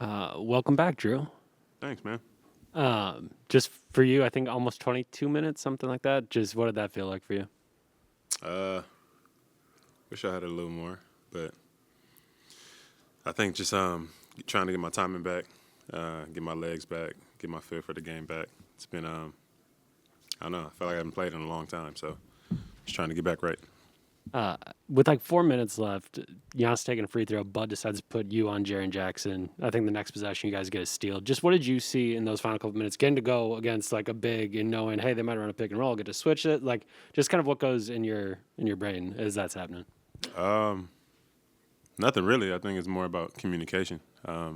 Welcome back, Jrue. Thanks, man. Just for you, I think almost 22 minutes, something like that. Just what did that feel like for you? Uh, Wish I had a little more, but I think just trying to get my timing back, get my legs back, get my feel for the game back. It's been I don't know. I feel like I haven't played in a long time, so just trying to get back right. With like 4 minutes left, Giannis taking a free throw. Bud decides to put you on Jaren Jackson. I think the next possession, you guys get a steal. Just what did you see in those final couple minutes? Getting to go against like a big and knowing, hey, they might run a pick and roll, get to switch it. Like just kind of what goes in your brain as that's happening. Um, Nothing really. I think it's more about communication. I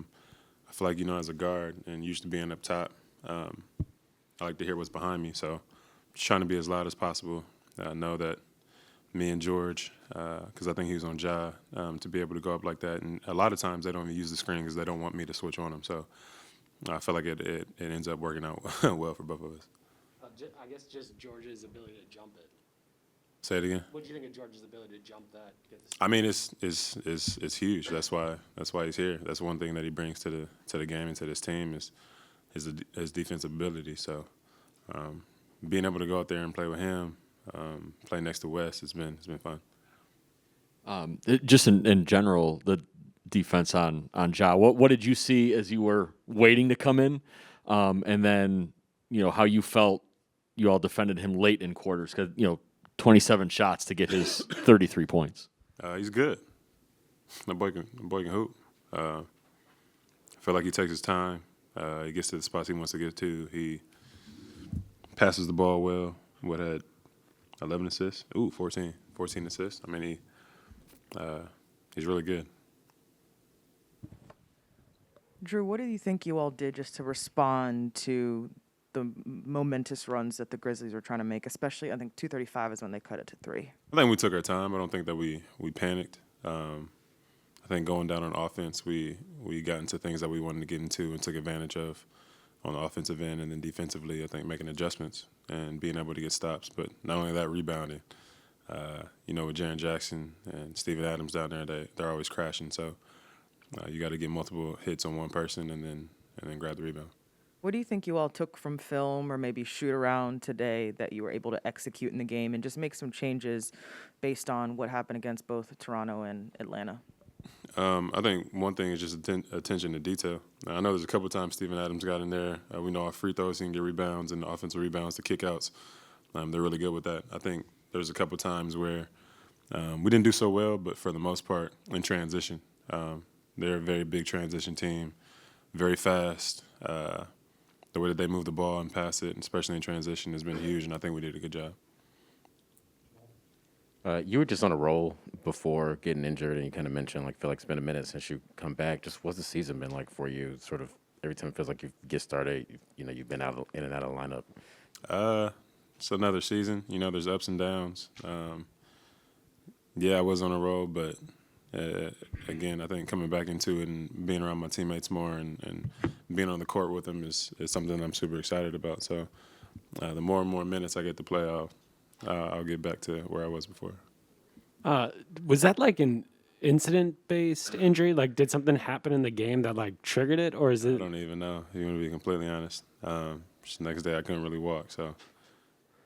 feel like as a guard and used to being up top, I like to hear what's behind me. So just trying to be as loud as possible. Know that me and George, because I think he was on Ja, to be able to go up like that. And a lot of times they don't even use the screen because they don't want me to switch on them. So I feel like it ends up working out well for both of us. I guess just George's ability to jump it. Say it again. What do you think of George's ability to jump that? I mean, it's huge. That's why he's here. That's one thing that he brings to the game and to this team is his defensive ability. So being able to go out there and play with him, play next to Wes, it's been fun. Just in general, the defense on Ja. What did you see as you were waiting to come in, and then how you felt you all defended him late in quarters because 27 shots to get his 33 points. He's good. The boy can hoop. I feel like he takes his time. He gets to the spots he wants to get to. He passes the ball well. What had 11 assists? 14 assists. I mean, he's really good. Jrue, what do you think you all did just to respond to the momentous runs that the Grizzlies were trying to make, especially I think 2:35 is when they cut it to 3. I think we took our time. I don't think that we panicked. I think going down on offense, we got into things that we wanted to get into and took advantage of on the offensive end, and then defensively, I think making adjustments and being able to get stops. But not only that, rebounding. With Jaren Jackson and Steven Adams down there, they're always crashing. So you got to get multiple hits on one person and then grab the rebound. What do you think you all took from film or maybe shoot around today that you were able to execute in the game and just make some changes based on what happened against both Toronto and Atlanta? I think one thing is just attention to detail. I know there's a couple of times Steven Adams got in there. We know our free throws, he can get rebounds, and the offensive rebounds, the kickouts. They're really good with that. I think there's a couple of times where we didn't do so well, but for the most part, in transition. They're a very big transition team, very fast. The way that they move the ball and pass it, especially in transition, has been huge, and I think we did a good job. You were just on a roll before getting injured, and you kind of mentioned, feel like it's been a minute since you come back. Just what's the season been like for you? Sort of every time it feels like you get started, you've been in and out of the lineup. It's another season. There's ups and downs. Yeah, I was on a roll, but again, I think coming back into it and being around my teammates more and being on the court with them is something I'm super excited about. So the more and more minutes I get to play, I'll get back to where I was before. Was that like an incident-based injury? Like, did something happen in the game that like triggered it, or is it? I don't even know. If you want to be completely honest. Just the next day I couldn't really walk, so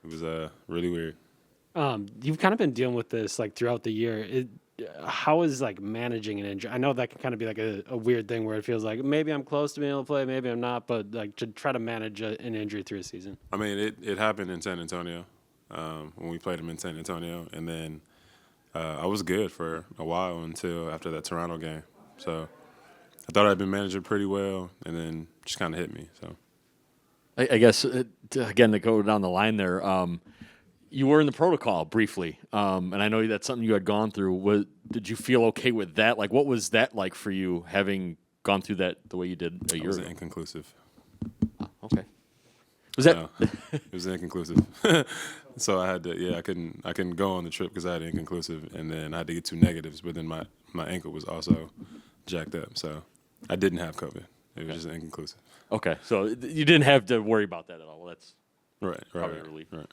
it was really weird. You've kind of been dealing with this like throughout the year. How is like managing an injury? I know that can kind of be like a weird thing where it feels like maybe I'm close to being able to play, maybe I'm not, but like to try to manage an injury through a season. I mean, it happened in San Antonio when we played them in San Antonio, and then I was good for a while until after that Toronto game. So I thought I'd been managing pretty well, and then just kind of hit me. So I guess again to go down the line there. You were in the protocol briefly, and I know that's something you had gone through. Did you feel okay with that? Like, what was that like for you, having gone through that the way you did a year ago? It was inconclusive. Okay. Was that? No, it was inconclusive. So I had to, I couldn't go on the trip because I had inconclusive, and then I had to get 2 negatives. But then my ankle was also jacked up, so I didn't have COVID. It was just inconclusive. Okay, so you didn't have to worry about that at all. Well, that's Right. probably a relief. Right.